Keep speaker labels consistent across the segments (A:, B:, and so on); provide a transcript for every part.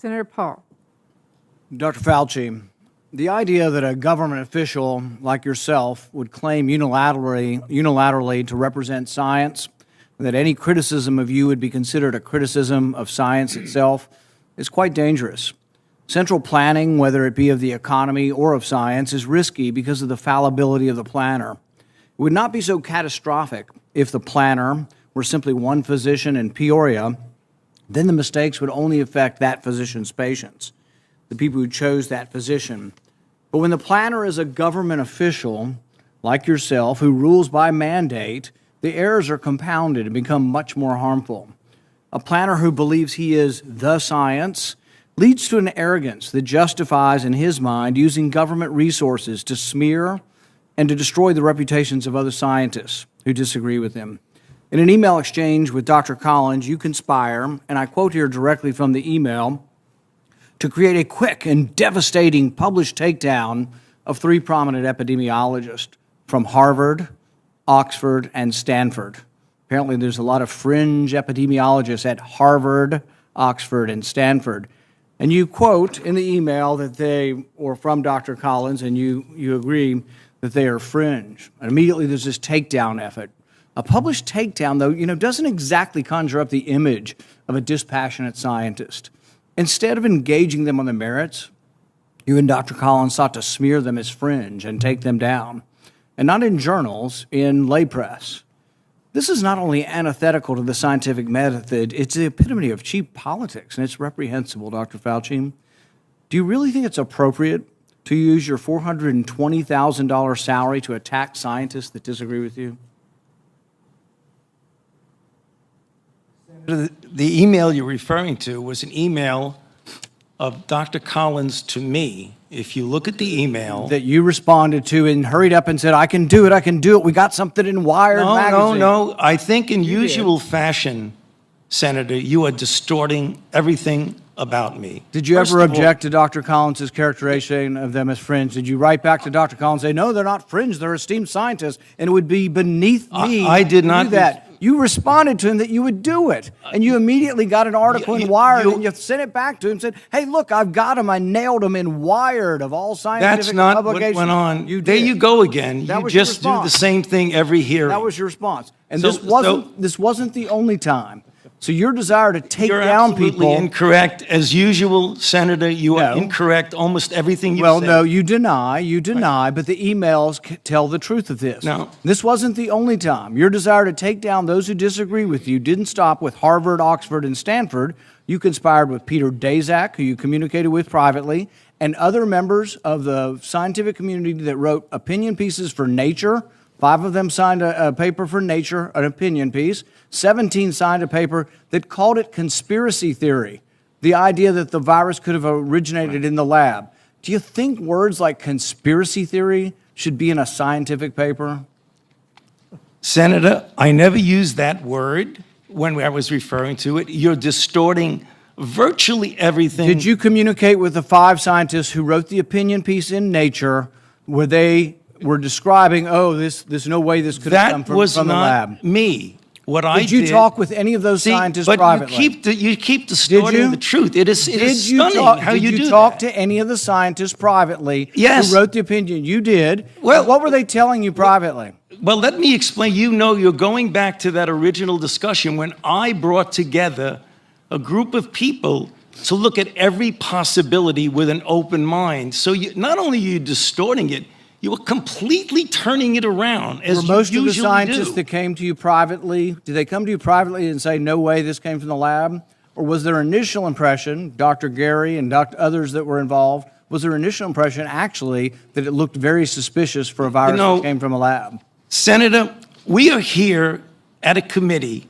A: Senator Paul.
B: Dr. Fauci, the idea that a government official like yourself would claim unilaterally to represent science, that any criticism of you would be considered a criticism of science itself, is quite dangerous. Central planning, whether it be of the economy or of science, is risky because of the fallibility of the planner. It would not be so catastrophic if the planner were simply one physician in Peoria. Then the mistakes would only affect that physician's patients, the people who chose that physician. But when the planner is a government official, like yourself, who rules by mandate, the errors are compounded and become much more harmful. A planner who believes he is the science leads to an arrogance that justifies, in his mind, using government resources to smear and to destroy the reputations of other scientists who disagree with him. In an email exchange with Dr. Collins, you conspire, and I quote here directly from the email, to create a quick and devastating published takedown of three prominent epidemiologists from Harvard, Oxford, and Stanford. Apparently, there's a lot of fringe epidemiologists at Harvard, Oxford, and Stanford. And you quote in the email that they, or from Dr. Collins, and you agree that they are fringe. And immediately there's this takedown effort. A published takedown, though, doesn't exactly conjure up the image of a dispassionate scientist. Instead of engaging them on the merits, you and Dr. Collins sought to smear them as fringe and take them down. And not in journals, in lay press. This is not only antithetical to the scientific method, it's the epitome of cheap politics, and it's reprehensible, Dr. Fauci. Do you really think it's appropriate to use your $420,000 salary to attack scientists that disagree with you?
C: The email you're referring to was an email of Dr. Collins to me. If you look at the email
B: that you responded to and hurried up and said, I can do it. We got something in Wired magazine.
C: No. I think in usual fashion, Senator, you are distorting everything about me.
B: Did you ever object to Dr. Collins' characterization of them as fringe? Did you write back to Dr. Collins and say, no, they're not fringe, they're esteemed scientists, and it would be beneath me
C: I did not
B: do that? You responded to him that you would do it, and you immediately got an article in Wired, and you sent it back to him and said, hey, look, I've got him. I nailed him in Wired of all scientific publications.
C: That's not what went on. There you go again. You just do the same thing every hearing.
B: That was your response. And this wasn't the only time. So your desire to take down people...
C: You're absolutely incorrect. As usual, Senator, you are incorrect almost everything you said.
B: Well, no, you deny, but the emails tell the truth of this.
C: No.
B: This wasn't the only time. Your desire to take down those who disagree with you didn't stop with Harvard, Oxford, and Stanford. You conspired with Peter Daszak, who you communicated with privately, and other members of the scientific community that wrote opinion pieces for Nature. 5 of them signed a paper for Nature, an opinion piece. 17 signed a paper that called it conspiracy theory, the idea that the virus could have originated in the lab. Do you think words like conspiracy theory should be in a scientific paper?
C: Senator, I never used that word when I was referring to it. You're distorting virtually everything.
B: Did you communicate with the 5 scientists who wrote the opinion piece in Nature where they were describing, there's no way this could have come from the lab?
C: That was not me.
B: Did you talk with any of those scientists privately?
C: You keep distorting the truth. It is stunning how you do that.
B: Did you talk to any of the scientists privately
C: who
B: wrote the opinion? You did.
C: Well,
B: what were they telling you privately?
C: Well, let me explain. You're going back to that original discussion when I brought together a group of people to look at every possibility with an open mind. So not only are you distorting it, you were completely turning it around, as you usually do. Were most of the scientists
B: that came to you privately, did they come to you privately and say, no way, this came from the lab? Or was their initial impression, Dr. Gary and others that were involved, was their initial impression actually that it looked very suspicious for a virus that came from a lab?
C: Senator, we are here at a committee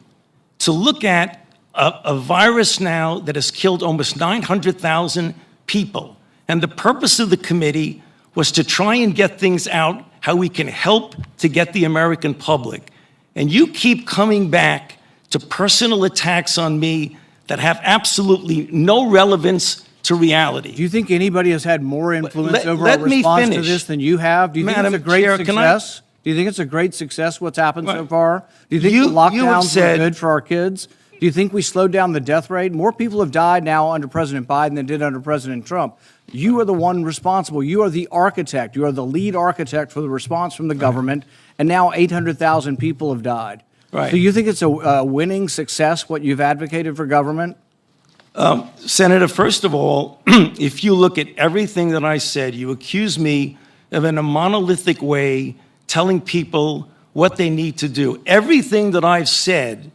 C: to look at a virus now that has killed almost 900,000 people. And the purpose of the committee was to try and get things out, how we can help to get the American public. And you keep coming back to personal attacks on me that have absolutely no relevance to reality.
B: Do you think anybody has had more influence over our response to this than you have? Do you think it's a great success? Do you think it's a great success what's happened so far? Do you think the lockdowns were good for our kids? Do you think we slowed down the death rate? More people have died now under President Biden than did under President Trump. You are the one responsible. You are the architect. You are the lead architect for the response from the government, and now 800,000 people have died.
C: Right.
B: So you think it's a winning success, what you've advocated for government?
C: Senator, first of all, if you look at everything that I said, you accuse me of in a monolithic way telling people what they need to do. Everything that I've said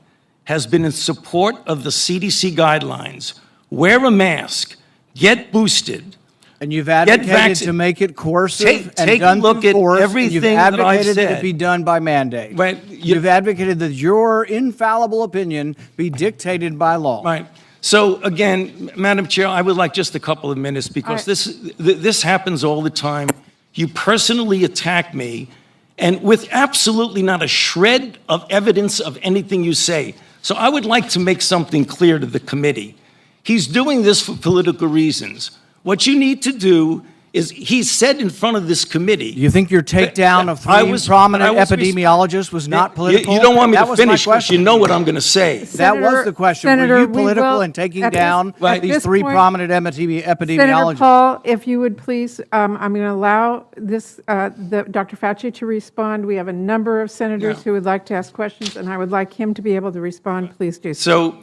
C: has been in support of the CDC guidelines. Wear a mask, get boosted.
B: And you've advocated to make it coercive
C: take
B: done
C: a look
B: through
C: at
B: force,
C: everything
B: you've
C: that I've
B: advocated that
C: said.
B: it be done by mandate.
C: Right.
B: You've advocated that your infallible opinion be dictated by law.
C: Right. So again, Madam Chair, I would like just a couple of minutes because this happens all the time. You personally attack me, and with absolutely not a shred of evidence of anything you say. So I would like to make something clear to the committee. He's doing this for political reasons. What you need to do is, he said in front of this committee.
B: You think your takedown of three prominent epidemiologists was not political?
C: You don't want me to finish because you
B: question.
C: know what I'm going to say.
B: That was the question.
A: Senator,
B: Were you
A: we
B: political
A: will-
B: in taking
A: at this-
B: down
A: at
B: these
A: this
B: three
A: point-
B: prominent
A: Senator
B: epidemiologists?
A: Paul, if you would please, I'm going to allow this, Dr. Fauci to respond. We have a number of senators who would like to ask questions, and I would like him to be able to respond. Please do so.
C: So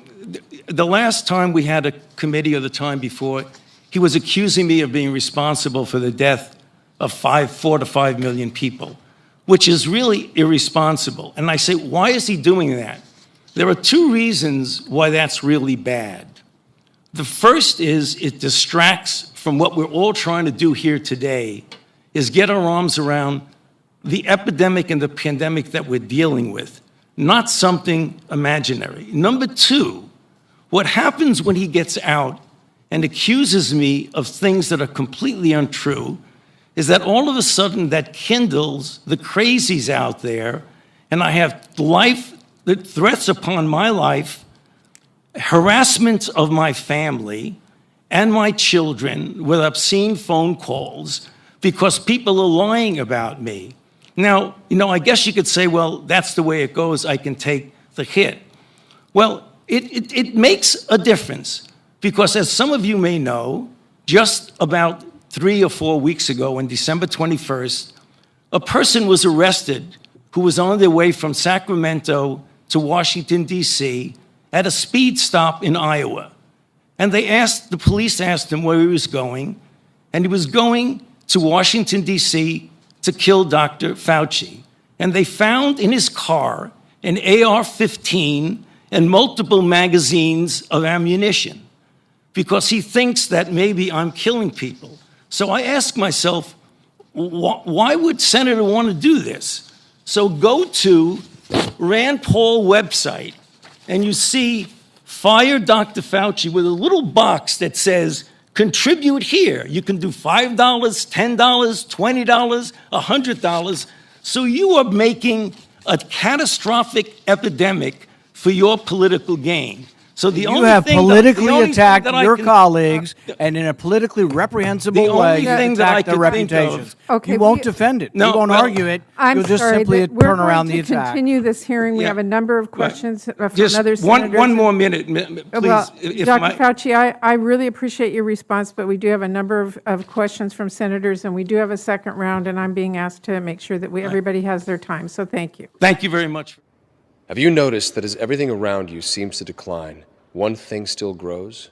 C: the last time we had a committee, or the time before, he was accusing me of being responsible for the death of 4 to 5 million people, which is really irresponsible. And I say, why is he doing that? There are two reasons why that's really bad. The first is it distracts from what we're all trying to do here today, is get our arms around the epidemic and the pandemic that we're dealing with, not something imaginary. Number two, what happens when he gets out and accuses me of things that are completely untrue is that all of a sudden that kindles the crazies out there, and I have threats upon my life, harassment of my family and my children with obscene phone calls because people are lying about me. Now, I guess you could say, well, that's the way it goes. I can take the hit. Well, it makes a difference because, as some of you may know, just about 3 or 4 weeks ago, on December 21st, a person was arrested who was on their way from Sacramento to Washington, D.C., at a speed stop in Iowa. And the police asked him where he was going, and he was going to Washington, D.C. to kill Dr. Fauci. And they found in his car an AR-15 and multiple magazines of ammunition because he thinks that maybe I'm killing people. So I ask myself, why would Senator want to do this? So go to Rand Paul website, and you see Fire Dr. Fauci with a little box that says, contribute here. You can do $5, $10, $20, $100. So you are making a catastrophic epidemic for your political gain. So the
B: You have politically attacked your colleagues and in a politically reprehensible way, you attacked their reputations.
A: Okay,
B: you won't defend it.
C: No,
B: you won't
C: well,
B: argue it.
A: I'm
B: You'll just
A: sorry,
B: simply
A: that we're
B: turn around the
A: going to
B: attack.
A: continue this hearing. We
C: Yeah.
A: have a number of questions from
C: Just
A: other senators.
C: one more minute, please.
A: Well,
C: if
A: Dr.
C: my-
A: Fauci, I really appreciate your response, but we do have a number of questions from senators, and we do have a second round, and I'm being asked to make sure that everybody has their time. So thank you.
C: Thank you very much.
D: Have you noticed that as everything around you seems to decline, one thing still grows?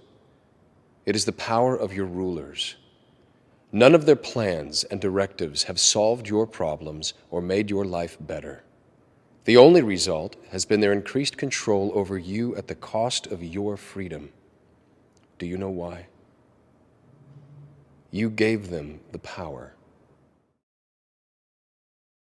D: It is the power of your rulers. None of their plans and directives have solved your problems or made your life better. The only result has been their increased control over you at the cost of your freedom. Do you know why? You gave them the power.